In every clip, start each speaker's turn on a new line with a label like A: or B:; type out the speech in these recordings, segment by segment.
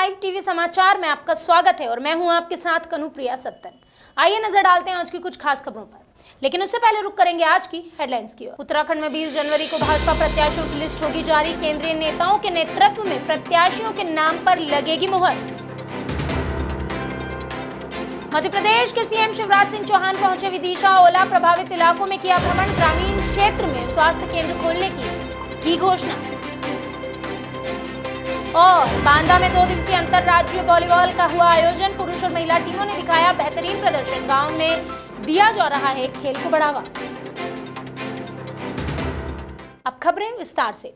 A: Live TV समाचार में आपका स्वागत है और मैं हूं आपके साथ कनुप्रिया सत्तन। आइए नजर डालते हैं आज की कुछ खास खबरों पर, लेकिन उससे पहले रुक करेंगे आज की हेडलाइंस की ओर। उत्तराखंड में 20 जनवरी को भाजपा प्रत्याशियों की लिस्ट होगी जारी। केंद्रीय नेताओं के नेतृत्व में प्रत्याशियों के नाम पर लगेगी मुहर। मध्य प्रदेश के सीएम शिवराज सिंह चौहान पहुंचे विदिशा। ओला प्रभावित इलाकों में किया भ्रमण। ग्रामीण क्षेत्र में स्वास्थ्य केंद्र खोलने की घोषणा। और बांदा में 2 दिवसीय अंतरराज्यीय वॉलीबॉल का हुआ आयोजन। पुरुष और महिला टीमों ने दिखाया बेहतरीन प्रदर्शन। गांव में दिया जा रहा है खेल को बढ़ावा। अब खबरें विस्तार से।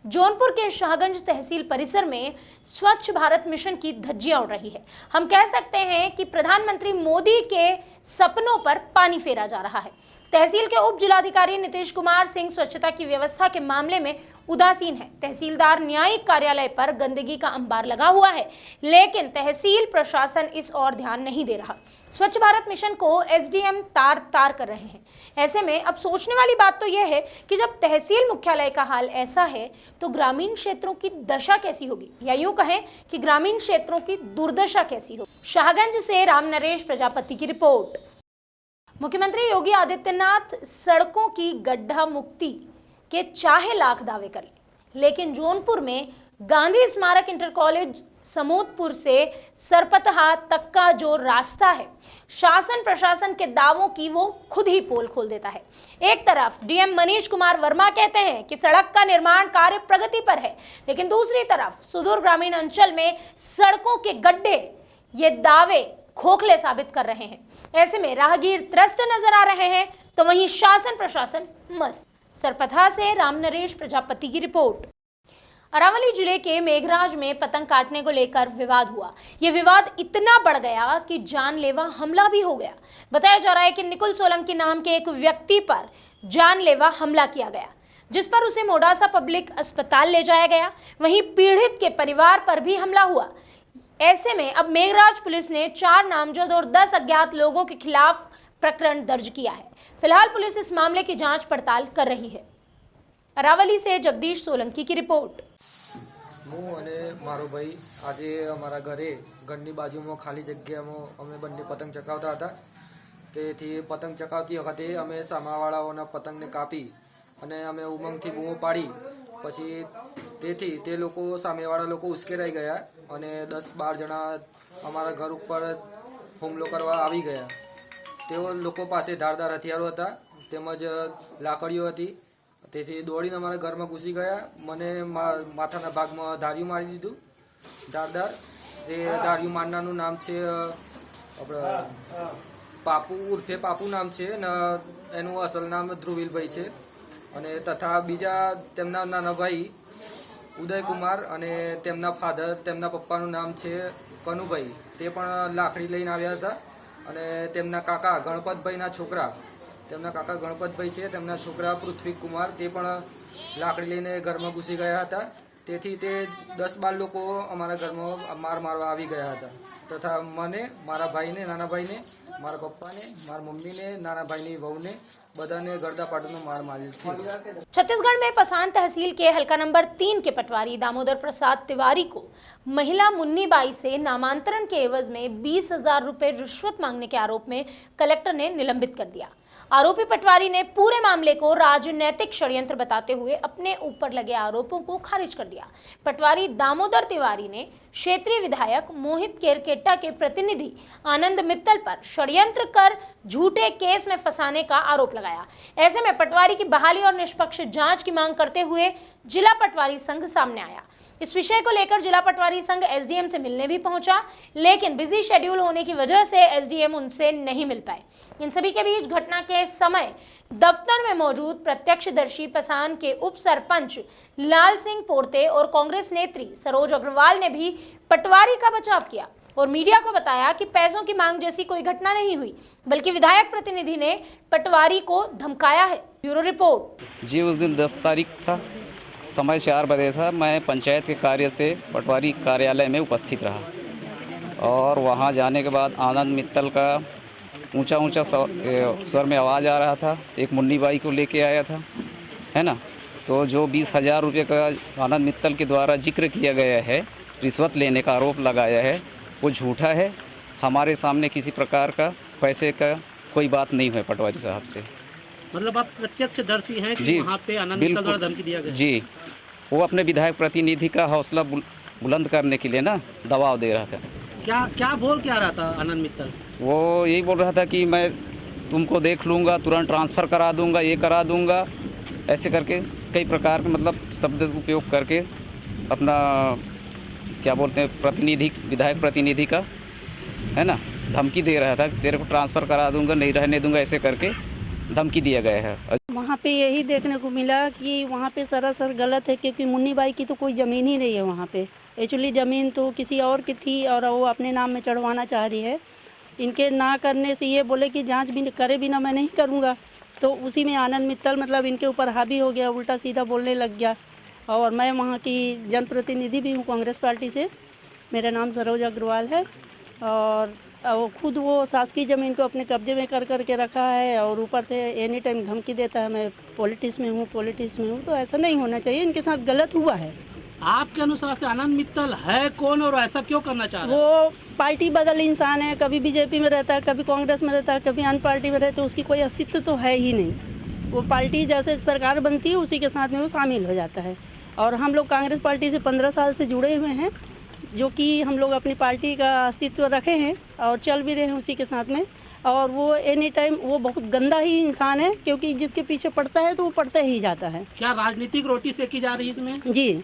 A: जौनपुर के शाहगंज तहसील परिसर में स्वच्छ भारत मिशन की धज्जियां उड़ रही है। हम कह सकते हैं कि प्रधानमंत्री मोदी के सपनों पर पानी फेरा जा रहा है। तहसील के उप जिलाधिकारी नीतीश कुमार सिंह स्वच्छता की व्यवस्था के मामले में उदासीन है। तहसीलदार न्यायिक कार्यालय पर गंदगी का अंबार लगा हुआ है, लेकिन तहसील प्रशासन इस ओर ध्यान नहीं दे रहा। स्वच्छ भारत मिशन को एसडीएम तार कर रहे हैं। ऐसे में अब सोचने वाली बात तो यह है कि जब तहसील मुख्यालय का हाल ऐसा है तो ग्रामीण क्षेत्रों की दशा कैसी होगी, या यूं कहें कि ग्रामीण क्षेत्रों की दुर्दशा कैसी होगी। शाहगंज से राम नरेश प्रजापति की रिपोर्ट। मुख्यमंत्री योगी आदित्यनाथ सड़कों की गड्ढा मुक्ति के चाहे लाख दावे कर लेकिन जौनपुर में गांधी स्मारक इंटर कॉलेज समूदपुर से सरपतहा तक का जो रास्ता है, शासन प्रशासन के दावों की वो खुद ही पोल खोल देता है। एक तरफ डीएम मनीष कुमार वर्मा कहते हैं कि सड़क का निर्माण कार्य प्रगति पर है, लेकिन दूसरी तरफ सुदूर ग्रामीण अंचल में सड़कों के गड्ढे ये दावे खोखले साबित कर रहे हैं। ऐसे में राहगीर त्रस्त नजर आ रहे हैं तो वहीं शासन प्रशासन मस्त। सरपथा से राम नरेश प्रजापति की रिपोर्ट। अरावली जिले के मेघराज में पतंग काटने को लेकर विवाद हुआ। यह विवाद इतना बढ़ गया कि जानलेवा हमला भी हो गया। बताया जा रहा है कि निकुल सोलंकी नाम के एक व्यक्ति पर जानलेवा हमला किया गया, जिस पर उसे मोडासा पब्लिक अस्पताल ले जाया गया। वहीं पीड़ित के परिवार पर भी हमला हुआ। ऐसे में अब मेघराज पुलिस ने 4 नामजद और 10 अज्ञात लोगों के खिलाफ प्रकरण दर्ज किया है। फिलहाल पुलिस इस मामले की जांच पड़ताल कर रही है। अरावली से जगदीश सोलंकी की रिपोर्ट।
B: હું અને મારો ભાઈ આજે અમારા ઘરે ઘરની બાજુમાં ખાલી જગ્યામાં અમે બંને પતંગ ચકાવતા હતા। તેથી પતંગ ચકાવતી વખતે અમે સામાવાળાઓના પતંગને કાપી અને અમે ઉમંગથી બૂમો પાડી, પછી તેથી તે લોકો સામેવાળા લોકો ઉશ્કેરાઈ ગયા અને 10-12 જણા અમારા ઘર ઉપર હુમલો કરવા આવી ગયા। તેઓ લોકો પાસે ધારદાર હથિયારો હતા તેમજ લાકડીઓ હતી। તેથી દોડીને અમારા ઘરમાં ઘૂસી ગયા। મને માથાના ભાગમાં ધાર્યું મારી દીધું ધારદાર। એ ધાર્યું મારનારનું નામ છે આપણે પાપુ ઉર્ફે પાપુ નામ છે ને એનું અસલ નામ ધ્રુવીલભાઈ છે। અને તથા બીજા તેમના નાના ભાઈ ઉદય કુમાર અને તેમના ફાધર તેમના પપ્પાનું નામ છે કનુભાઈ, તે પણ લાકડી લઈને આવ્યા હતા। અને તેમના કાકા ગણપતભાઈના છોકરા તેમના કાકા ગણપતભાઈ છે, તેમના છોકરા પૃથ્વી કુમાર તે પણ લાકડી લઈને ઘરમાં ઘૂસી ગયા હતા। તેથી તે 10-12 લોકો અમારા ઘરમાં મારવા આવી ગયા હતા તથા મને, મારા ભાઈને, નાના ભાઈને, મારા પપ્પાને, મારા મમ્મીને, नाना भाईनी वहूने बधाने गर्दा पाटनो मार मारेल छे।
A: छत्तीसगढ़ में पसान तहसील के हल्का नंबर 3 के पटवारी दामोदर प्रसाद तिवारी को महिला मुन्नी बाई से नामांतरण के एवज में 20,000 रुपए रिश्वत मांगने के आरोप में कलेक्टर ने निलंबित कर दिया। आरोपी पटवारी ने पूरे मामले को राजनैतिक षड्यंत्र बताते हुए अपने ऊपर लगे आरोपों को खारिज कर दिया। पटवारी दामोदर तिवारी ने क्षेत्रीय विधायक मोहित केरकेट्टा के प्रतिनिधि आनंद मित्तल पर षड्यंत्र कर झूठे केस में फंसाने का आरोप लगाया। ऐसे में पटवारी की बहाली और निष्पक्ष जांच की मांग करते हुए जिला पटवारी संघ सामने आया। इस विषय को लेकर जिला पटवारी संघ एसडीएम से मिलने भी पहुंचा, लेकिन बिजी शेड्यूल होने की वजह से एसडीएम उनसे नहीं मिल पाए। इन सभी के बीच घटना के समय दफ्तर में मौजूद प्रत्यक्षदर्शी पसान के उप सरपंच लाल सिंह पोर्ते और कांग्रेस नेत्री सरोज अग्रवाल ने भी पटवारी का बचाव किया और मीडिया को बताया कि पैसों की मांग जैसी कोई घटना नहीं हुई, बल्कि विधायक प्रतिनिधि ने पटवारी को धमकाया है। Bureau report.
C: जी उस दिन 10 तारीख था, समय 4 बजे था। मैं पंचायत के कार्य से पटवारी कार्यालय में उपस्थित रहा और वहां जाने के बाद आनंद मित्तल का ऊंचा स्वर में आवाज़ आ रहा था। एक मुन्नी बाई को लेके आया था, है ना। तो जो 20,000 रुपये का आनंद मित्तल के द्वारा जिक्र किया गया है, रिश्वत लेने का आरोप लगाया है वो झूठा है। हमारे सामने किसी प्रकार का पैसे का कोई बात नहीं हुई पटवारी साहब से।
D: मतलब आप प्रत्यक्षदर्शी हैं कि
C: जी,
D: वहाँ पे आनंद मित्तल
C: बिल्कुल।
D: द्वारा धमकी दिया गया?
C: जी, वो अपने विधायक प्रतिनिधि का हौसला बुलंद करने के लिए ना दबाव दे रहा था।
D: क्या बोल क्या रहा था आनंद मित्तल?
C: वो यही बोल रहा था कि मैं तुमको देख लूँगा, तुरंत ट्रांसफ़र करा दूँगा, ये करा दूँगा, ऐसे करके कई प्रकार के मतलब शब्द उपयोग करके अपना क्या बोलते हैं प्रतिनिधि, विधायक प्रतिनिधि का है ना धमकी दे रहा था, तेरे को ट्रांसफ़र करा दूँगा, नहीं रहने दूँगा, ऐसे करके धमकी दिया गया है।
E: वहाँ पे यही देखने को मिला कि वहाँ पे सरासर गलत है, क्योंकि मुन्नी बाई की तो कोई ज़मीन ही नहीं है वहाँ पे। एक्चुअली ज़मीन तो किसी और की थी और वो अपने नाम में चढ़वाना चाह रही है। इनके ना करने से ये बोले कि जांच भी करे बिना मैं नहीं करूँगा, तो उसी में आनंद मित्तल मतलब इनके ऊपर हावी हो गया, उल्टा सीधा बोलने लग गया। और मैं वहाँ की जनप्रतिनिधि भी हूँ कांग्रेस पार्टी से, मेरा नाम सरोज अग्रवाल है। और वो खुद वो शासकीय ज़मीन को अपने कब्जे में कर के रखा है और ऊपर से एनी टाइम धमकी देता है मैं पॉलिटिक्स में हूँ। तो ऐसा नहीं होना चाहिए, इनके साथ गलत हुआ है।
D: आपके अनुसार से आनंद मित्तल है कौन और ऐसा क्यों करना चाह रहा है?
E: वो पार्टी बदल इंसान है, कभी बीजेपी में रहता है, कभी कांग्रेस में रहता है, कभी अन्य पार्टी में रहता है, उसकी कोई अस्तित्व तो है ही नहीं। वो पार्टी जैसे सरकार बनती है उसी के साथ में वो शामिल हो जाता है। और हम लोग कांग्रेस पार्टी से 15 साल से जुड़े हुए हैं, जो कि हम लोग अपनी पार्टी का अस्तित्व रखे हैं और चल भी रहे हैं उसी के साथ में। और वो एनी टाइम वो बहुत गंदा ही इंसान है, क्योंकि जिसके पीछे पड़ता है तो वो पड़ता ही जाता है।
D: क्या राजनीतिक रोटी सेकी जा रही है इसमें?
E: जी,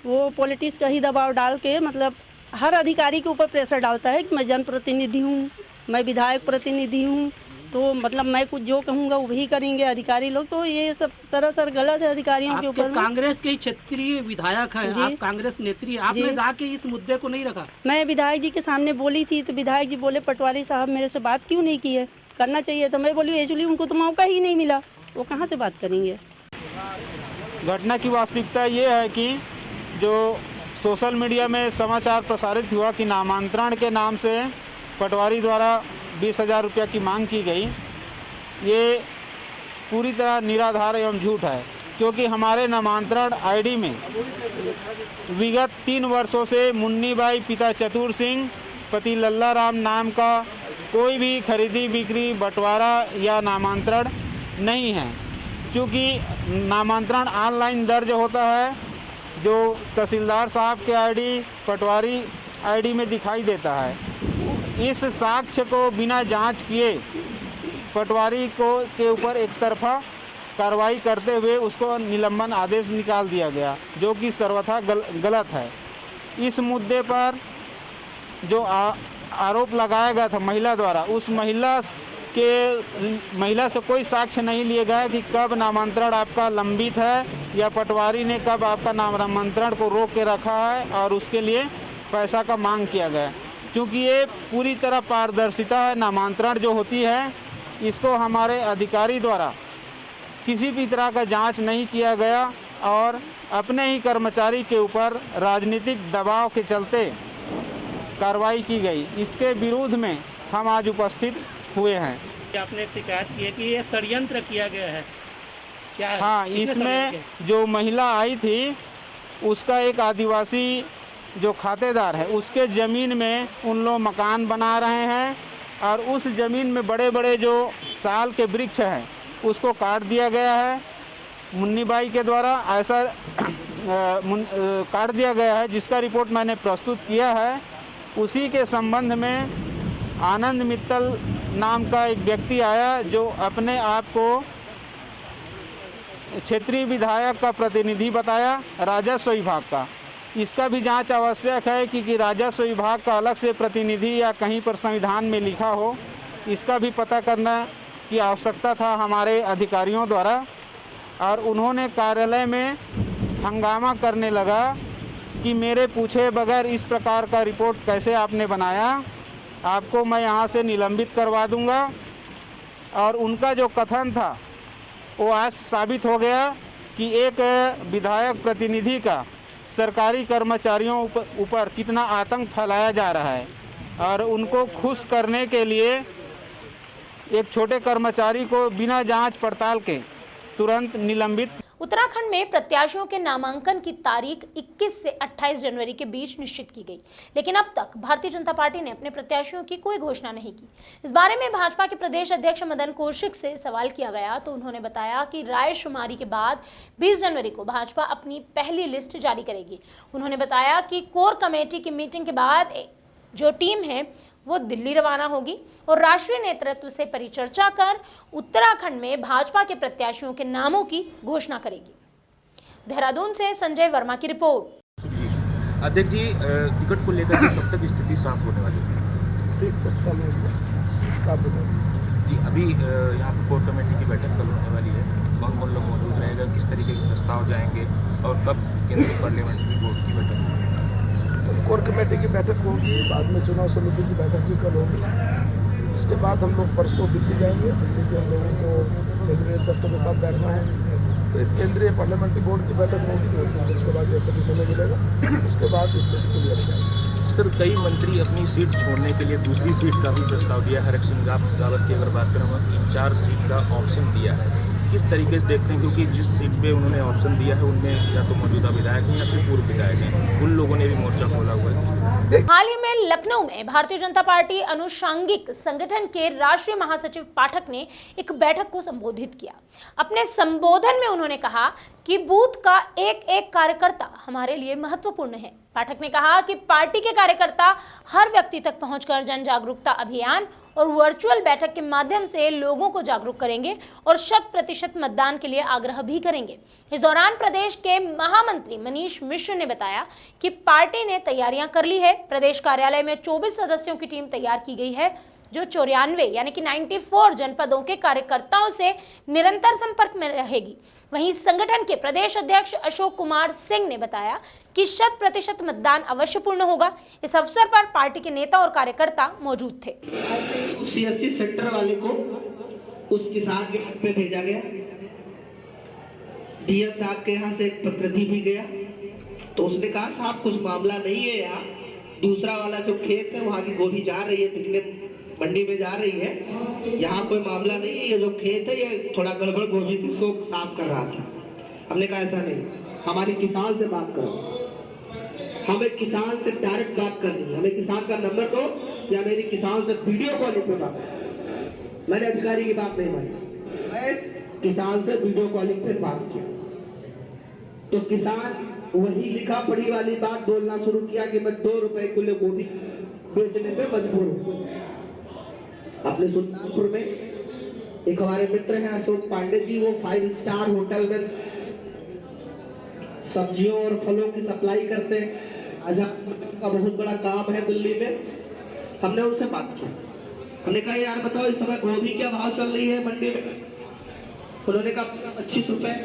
E: वो पॉलिटिक्स का ही दबाव डाल के मतलब हर अधिकारी के ऊपर प्रेशर डालता है कि मैं जनप्रतिनिधि हूँ, मैं विधायक प्रतिनिधि हूँ, तो मतलब मैं कुछ जो कहूँगा वही करेंगे अधिकारी लोग। तो ये सब सरासर गलत है अधिकारियों के ऊपर।
D: कांग्रेस के क्षेत्रीय विधायक हैं, आप कांग्रेस नेत्री, आपने जाके इस मुद्दे को नहीं रखा?
E: मैं विधायक जी के सामने बोली थी तो विधायक जी बोले पटवारी साहब मेरे से बात क्यों नहीं की है, करना चाहिए। तो मैं बोली एक्चुअली उनको तो मौका ही नहीं मिला, वो कहाँ से बात करेंगे।
F: घटना की वास्तविकता ये है कि जो सोशल मीडिया में समाचार प्रसारित हुआ कि नामांतरण के नाम से पटवारी द्वारा 20,000 रुपये की मांग की गई, ये पूरी तरह निराधार एवं झूठ है। क्योंकि हमारे नामांतरण आईडी में विगत 3 वर्षों से मुन्नी बाई पिता चतुर सिंह पति लल्ला राम नाम का कोई भी खरीदी बिक्री बंटवारा या नामांतरण नहीं है। क्योंकि नामांतरण ऑनलाइन दर्ज होता है, जो तहसीलदार साहब के आईडी पटवारी आईडी में दिखाई देता है। इस साक्ष्य को बिना जांच किए पटवारी को के ऊपर एक तरफा कार्रवाई करते हुए उसको निलंबन आदेश निकाल दिया गया, जो कि सर्वथा गलत है। इस मुद्दे पर जो आरोप लगाया गया था महिला द्वारा, उस महिला से कोई साक्ष्य नहीं लिए गए कि कब नामांतरण आपका लंबित है या पटवारी ने कब आपका नामांतरण को रोक के रखा है और उसके लिए पैसा का मांग किया गया। क्योंकि ये पूरी तरह पारदर्शिता है। नामांतरण जो होती है इसको हमारे अधिकारी द्वारा किसी भी तरह का जांच नहीं किया गया और अपने ही कर्मचारी के ऊपर राजनीतिक दबाव के चलते कार्रवाई की गई। इसके विरोध में हम आज उपस्थित हुए हैं।
D: आपने शिकायत की है कि ये षड्यंत्र किया गया है, क्या है?
F: हाँ, इसमें जो महिला आई थी उसका एक आदिवासी जो खातेदार है उसके ज़मीन में उन लोग मकान बना रहे हैं और उस ज़मीन में बड़े बड़े जो साल के वृक्ष हैं उसको काट दिया गया है मुन्नी बाई के द्वारा। ऐसा काट दिया गया है जिसका रिपोर्ट मैंने प्रस्तुत किया है। उसी के संबंध में आनंद मित्तल नाम का एक व्यक्ति आया जो अपने आप को क्षेत्रीय विधायक का प्रतिनिधि बताया राजस्व विभाग का। इसका भी जांच आवश्यक है कि राजस्व विभाग का अलग से प्रतिनिधि या कहीं पर संविधान में लिखा हो, इसका भी पता करना की आवश्यकता था हमारे अधिकारियों द्वारा। और उन्होंने कार्यालय में हंगामा करने लगा कि मेरे पूछे बगैर इस प्रकार का रिपोर्ट कैसे आपने बनाया, आपको मैं यहाँ से निलंबित करवा दूंगा। और उनका जो कथन था वो आज साबित हो गया कि एक विधायक प्रतिनिधि का सरकारी कर्मचारियों ऊपर कितना आतंक फैलाया जा रहा है और उनको खुश करने के लिए एक छोटे कर्मचारी को बिना जांच पड़ताल के तुरंत निलंबित।
A: उत्तराखंड में प्रत्याशियों के नामांकन की तारीख 21 से 28 जनवरी के बीच निश्चित की गई, लेकिन अब तक भारतीय जनता पार्टी ने अपने प्रत्याशियों की कोई घोषणा नहीं की। इस बारे में भाजपा के प्रदेश अध्यक्ष मदन कौशिक से सवाल किया गया तो उन्होंने बताया कि राय शुमारी के बाद 20 जनवरी को भाजपा अपनी पहली लिस्ट जारी करेगी। उन्होंने बताया कि कोर कमेटी की मीटिंग के बाद जो टीम है वो दिल्ली रवाना होगी और राष्ट्रीय नेतृत्व से परिचर्चा कर उत्तराखंड में भाजपा के प्रत्याशियों के नामों की घोषणा करेगी। देहरादून से संजय वर्मा की रिपोर्ट।
G: अध्यक्ष जी, टिकट को लेकर कब तक स्थिति साफ होने वाली है?
H: एक सप्ताह में साफ हो जाएगी
G: जी। अभी यहाँ पर कोर कमेटी की बैठक कब होने वाली है? कौन कौन लोग मौजूद रहेगा? किस तरीके के प्रस्ताव जाएंगे और कब केंद्रीय पार्लियामेंट्री बोर्ड की बैठक होगी?
H: कोर कमेटी की बैठक होगी, बाद में चुनाव समिति की बैठक भी कल होगी। उसके बाद हम लोग परसों दिल्ली जाएंगे। दिल्ली के हम लोगों को केंद्रीय तत्वों के साथ बैठना है, तो एक केंद्रीय पार्लियामेंट्री बोर्ड की बैठक होगी। उसके बाद जैसे भी समय मिलेगा उसके बाद स्थिति क्लियर हो जाएगी।
G: सर, कई मंत्री अपनी सीट छोड़ने के लिए दूसरी सीट का भी प्रस्ताव दिया है। हरक सिंह रावत की अगर बात करें, 3-4 सीट का ऑप्शन दिया है। किस तरीके से देखते हैं, क्योंकि जिस सीट पे उन्होंने ऑप्शन दिया है उनमें या तो मौजूदा विधायक हैं या फिर पूर्व विधायक हैं, उन लोगों ने भी मोर्चा खोला हुआ है।
A: हाल ही में लखनऊ में भारतीय जनता पार्टी अनुषांगिक संगठन के राष्ट्रीय महासचिव पाठक ने एक बैठक को संबोधित किया। अपने संबोधन में उन्होंने कहा कि बूथ का एक एक कार्यकर्ता हमारे लिए महत्वपूर्ण है। पाठक ने कहा कि पार्टी के कार्यकर्ता हर व्यक्ति तक पहुंचकर जन जागरूकता अभियान और वर्चुअल बैठक के माध्यम से लोगों को जागरूक करेंगे और 100% मतदान के लिए आग्रह भी करेंगे। इस दौरान प्रदेश के महामंत्री मनीष मिश्र ने बताया कि पार्टी ने तैयारियां कर ली है। प्रदेश कार्यालय में 24 सदस्यों की टीम तैयार की गई है जो 94 यानी कि 94 जनपदों के कार्यकर्ताओं से निरंतर संपर्क में रहेगी। वहीं संगठन के प्रदेश अध्यक्ष अशोक कुमार सिंह ने बताया कि 100% मतदान अवश्य पूर्ण होगा। इस अवसर पर पार्टी के नेता और कार्यकर्ता मौजूद थे।
I: CSC सेक्टर वाले को उस किसान के हक में भेजा गया। DM साहब के यहाँ से एक प्रतिनिधि भी गया, तो उसने कहा साहब कुछ मामला नहीं है, यहाँ दूसरा वाला जो खेत है वहाँ की गोभी जा रही है, पिछले मंडी में जा रही है, यहाँ कोई मामला नहीं है, ये जो खेत है ये थोड़ा गड़बड़ गोभी थी, इसको साफ कर रहा था। हमने कहा ऐसा नहीं, हमारी किसान से बात करो, हमें किसान से डायरेक्ट बात करनी है, हमें किसान का नंबर दो या मेरी किसान से वीडियो कॉलिंग पे बात। मैंने अधिकारी की बात नहीं मानी, मैं किसान से वीडियो कॉलिंग पे बात किया, तो किसान वही लिखा पढ़ी वाली बात बोलना शुरू किया कि मैं 2 रुपए किलो गोभी बेचने पे मजबूर हूँ। अपने सुल्तानपुर में एक हमारे मित्र हैं अशोक पांडे जी, वो 5 स्टार होटल में सब्जियों और फलों की सप्लाई करते हैं। आजाद का बहुत बड़ा काम है दिल्ली में। हमने उनसे बात की, हमने कहा यार बताओ इस समय गोभी क्या भाव चल रही है मंडी में? उन्होंने कहा 25 रुपए,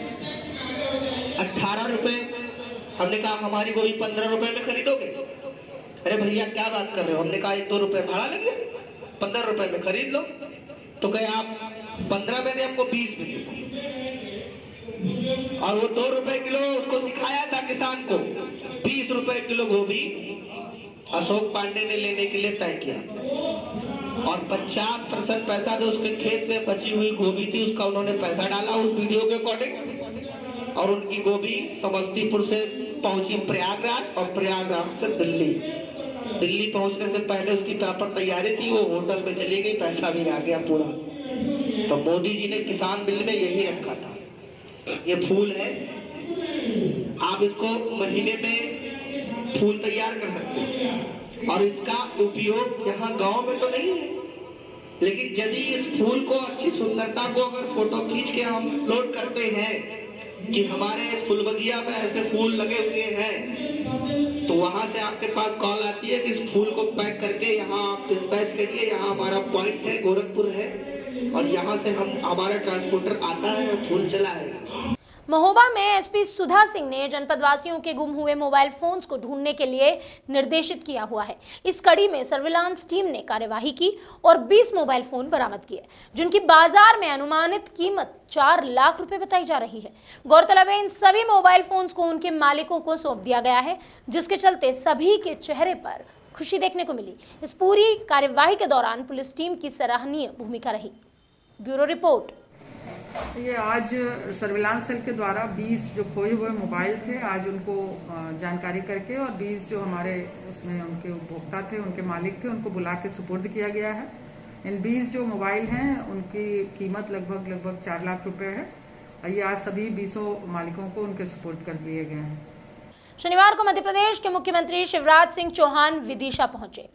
I: 18 रुपए। हमने कहा हमारी गोभी 15 रुपए में खरीदोगे? अरे भैया क्या बात कर रहे हो? हमने कहा 1-2 रुपए भाड़ा लगे, 15 रुपए में खरीद लो। तो कहे आप 15 में नहीं, हमको 20 में दे। और वो 2 रुपए किलो उसको सिखाया था किसान को, 20 रुपए किलो गोभी अशोक पांडे ने लेने के लिए तय किया और 50% पैसा जो उसके खेत में बची हुई गोभी थी उसका उन्होंने पैसा डाला उस वीडियो के अकॉर्डिंग, और उनकी गोभी समस्तीपुर से पहुंची प्रयागराज और प्रयागराज से दिल्ली। दिल्ली पहुंचने से पहले उसकी प्रॉपर तैयारी थी, वो होटल में चली गई, पैसा भी आ गया पूरा। तो मोदी जी ने किसान बिल में यही रखा था। ये फूल है, आप इसको महीने में फूल तैयार कर सकते हैं और इसका उपयोग यहाँ गांव में तो नहीं है, लेकिन यदि इस फूल को अच्छी सुंदरता को अगर फोटो खींच के हम अपलोड करते हैं कि हमारे फुलबगिया में ऐसे फूल लगे हुए हैं, तो वहां से आपके पास कॉल आती है कि इस फूल को पैक करके यहाँ आप डिस्पैच करिए, यहाँ हमारा पॉइंट है गोरखपुर है और यहाँ से हमारा ट्रांसपोर्टर आता है, फूल चला है।
A: महोबा में एसपी सुधा सिंह ने जनपद वासियों के गुम हुए मोबाइल फोन्स को ढूंढने के लिए निर्देशित किया हुआ है। इस कड़ी में सर्विलांस टीम ने कार्यवाही की और 20 मोबाइल फोन बरामद किए, जिनकी बाजार में अनुमानित कीमत 4 लाख रुपए बताई जा रही है। गौरतलब है इन सभी मोबाइल फोन्स को उनके मालिकों को सौंप दिया गया है, जिसके चलते सभी के चेहरे पर खुशी देखने को मिली। इस पूरी कार्यवाही के दौरान पुलिस टीम की सराहनीय भूमिका रही। Bureau report.
J: ये आज सर्विलांस सेल के द्वारा 20 जो खोए हुए मोबाइल थे, आज उनको जानकारी करके और 20 जो हमारे उसमें उनके उपभोक्ता थे, उनके मालिक थे, उनको बुला के सुपुर्द किया गया है। इन 20 जो मोबाइल हैं उनकी कीमत लगभग 4 लाख रुपए है। ये आज सभी 20 मालिकों को उनके सुपुर्द कर दिए गए हैं।
A: शनिवार को मध्य प्रदेश के मुख्यमंत्री शिवराज सिंह चौहान विदिशा पहुंचे।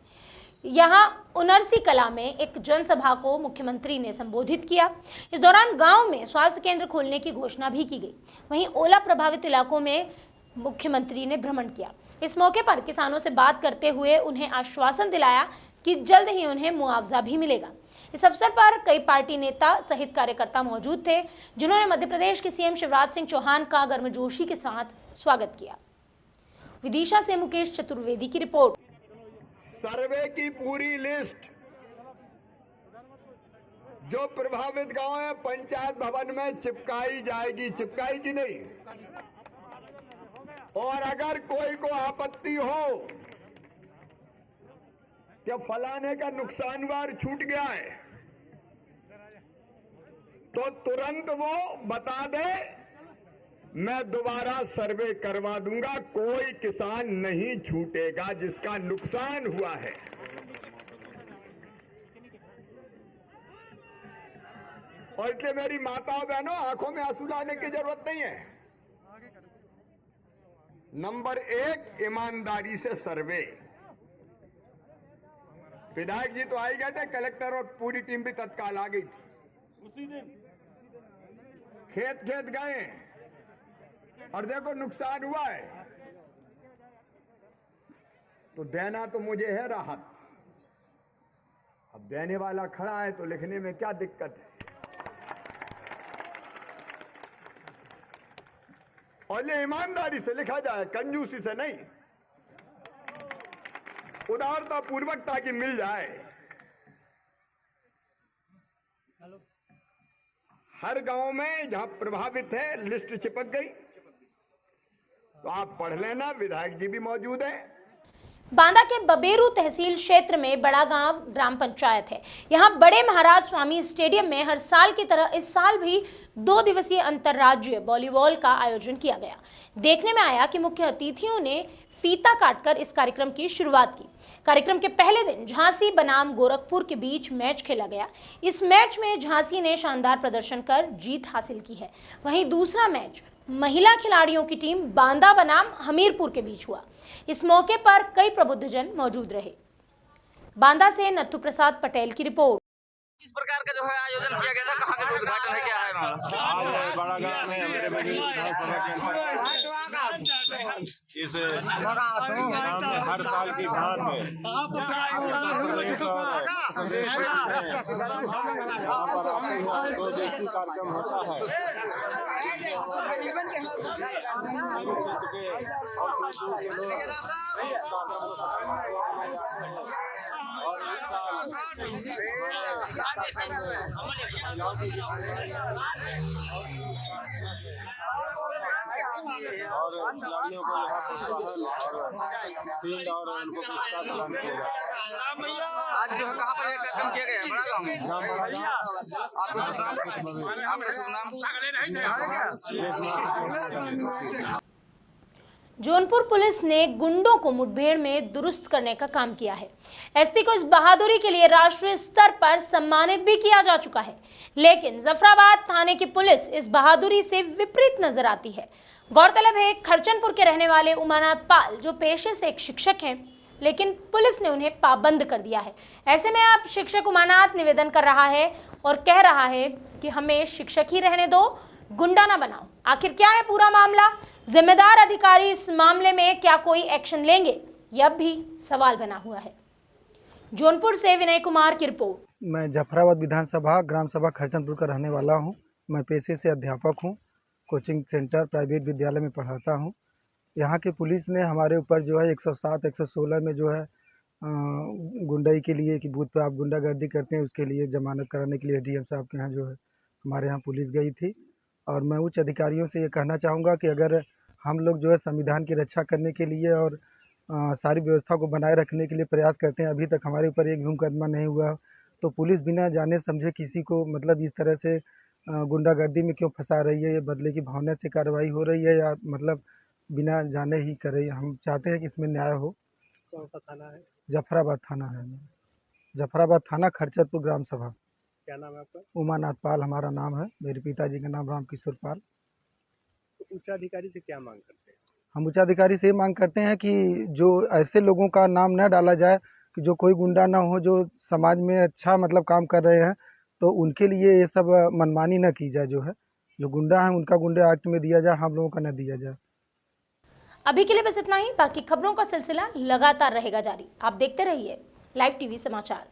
A: यहां उनरसी कला में एक जनसभा को मुख्यमंत्री ने संबोधित किया। इस दौरान गांव में स्वास्थ्य केंद्र खोलने की घोषणा भी की गई। वहीं ओला प्रभावित इलाकों में मुख्यमंत्री ने भ्रमण किया। इस मौके पर किसानों से बात करते हुए उन्हें आश्वासन दिलाया कि जल्द ही उन्हें मुआवजा भी मिलेगा। इस अवसर पर कई पार्टी नेता सहित कार्यकर्ता मौजूद थे, जिन्होंने मध्य प्रदेश के सीएम शिवराज सिंह चौहान का गर्मजोशी के साथ स्वागत किया। विदिशा से मुकेश चतुर्वेदी की रिपोर्ट।
K: सर्वे की पूरी लिस्ट जो प्रभावित गांव है पंचायत भवन में चिपकाई जाएगी, चिपकाई की नहीं। और अगर कोई को आपत्ति हो कि फलाने का नुकसान वार छूट गया है तो तुरंत वो बता दे, मैं दोबारा सर्वे करवा दूंगा। कोई किसान नहीं छूटेगा जिसका नुकसान हुआ है। और इसलिए मेरी माताओं बहनों, आंखों में आंसू लाने की जरूरत नहीं है। नंबर 1, ईमानदारी से सर्वे। विधायक जी तो आ ही गए थे, कलेक्टर और पूरी टीम भी तत्काल आ गई थी। उसी दिन खेत गए और देखो नुकसान हुआ है, तो देना तो मुझे है राहत। अब देने वाला खड़ा है तो लिखने में क्या दिक्कत है। और ये ईमानदारी से लिखा जाए, कंजूसी से नहीं, उदारता पूर्वकता की मिल जाए। हर गांव में जहां प्रभावित है लिस्ट चिपक गई, तो आप पढ़ लेना। विधायक जी भी मौजूद हैं।
A: बांदा के बबेरू तहसील क्षेत्र में बड़ा गांव ग्राम पंचायत है। यहां बड़े महाराज स्वामी स्टेडियम में हर साल की तरह इस साल भी 2 दिवसीय अंतर्राज्यीय वॉलीबॉल का आयोजन किया गया। देखने में आया कि मुख्य अतिथियों ने फीता काटकर इस कार्यक्रम की शुरुआत की। कार्यक्रम के पहले दिन झांसी बनाम गोरखपुर के बीच मैच खेला गया। इस मैच में झांसी ने शानदार प्रदर्शन कर जीत हासिल की है। वहीं दूसरा मैच महिला खिलाड़ियों की टीम बांदा बनाम हमीरपुर के बीच हुआ। इस मौके पर कई प्रबुद्धजन मौजूद रहे। बांदा से नत्थु प्रसाद पटेल की रिपोर्ट।
L: किस प्रकार का जो है आयोजन किया गया था, कहाँ का उद्घाटन है, क्या है मामला?
M: बड़ा गांव में हमारे बड़ी विधानसभा के इस गांव में हर साल की भार में दो देशी कार्यक्रम होता है। और इस साल और खिलाड़ियों को यहाँ फील्ड और उनको पुरस्कार प्रदान किया जाता है।
L: आज जो है कहाँ पर कार्यक्रम किया गया है? बड़ा गाँव में। आपका शुभ नाम?
A: जौनपुर पुलिस ने गुंडों को मुठभेड़ में दुरुस्त करने का काम किया है। एसपी को इस बहादुरी के लिए राष्ट्रीय स्तर पर सम्मानित भी किया जा चुका है, लेकिन जफराबाद थाने की पुलिस इस बहादुरी से विपरीत नजर आती है। गौरतलब है खरचनपुर के रहने वाले उमानाथ पाल जो पेशे से एक शिक्षक हैं, लेकिन पुलिस ने उन्हें पाबंद कर दिया है। ऐसे में अब शिक्षक उमानाथ निवेदन कर रहा है और कह रहा है कि हमें शिक्षक ही रहने दो, गुंडा ना बनाओ। आखिर क्या है पूरा मामला? जिम्मेदार अधिकारी इस मामले में क्या कोई एक्शन लेंगे? यह भी सवाल बना हुआ है। जौनपुर से विनय कुमार की रिपोर्ट।
N: मैं जफराबाद विधानसभा ग्राम सभा खरचनपुर का रहने वाला हूं। मैं पेशे से अध्यापक हूं, कोचिंग सेंटर प्राइवेट विद्यालय में पढ़ाता हूं। यहां के पुलिस ने हमारे ऊपर जो है 107, 116 में जो है गुंडाई के लिए कि बूथ पे आप गुंडागर्दी करते हैं, उसके लिए जमानत कराने के लिए डीएम साहब के यहाँ जो है हमारे यहाँ पुलिस गई थी। और मैं उच्च अधिकारियों से ये कहना चाहूँगा कि अगर हम लोग जो है संविधान की रक्षा करने के लिए और सारी व्यवस्था को बनाए रखने के लिए प्रयास करते हैं, अभी तक हमारे ऊपर एक भी मुकदमा नहीं हुआ, तो पुलिस बिना जाने समझे किसी को मतलब इस तरह से गुंडागर्दी में क्यों फंसा रही है, ये बदले की भावना से कार्रवाई हो रही है या मतलब बिना जाने ही कर रही है। हम चाहते हैं कि इसमें न्याय हो।
M: कौन सा थाना है?
N: जफराबाद थाना है, जफराबाद थाना, खरचतपुर ग्राम सभा।
M: क्या नाम है आपका?
N: उमानाथ पाल हमारा नाम है, मेरे पिताजी का नाम रामकिशोर पाल।
M: तो उच्चाधिकारी से क्या मांग करते हैं?
N: हम उच्चाधिकारी से ये मांग करते हैं कि जो ऐसे लोगों का नाम न डाला जाए कि जो कोई गुंडा ना हो, जो समाज में अच्छा मतलब काम कर रहे हैं, तो उनके लिए ये सब मनमानी न की जाए। जो है जो गुंडा है उनका गुंडा एक्ट में दिया जाए, हम लोगों का न दिया जाए।
A: अभी के लिए बस इतना ही। बाकी खबरों का सिलसिला लगातार रहेगा जारी। आप देखते रहिए लाइव टीवी समाचार।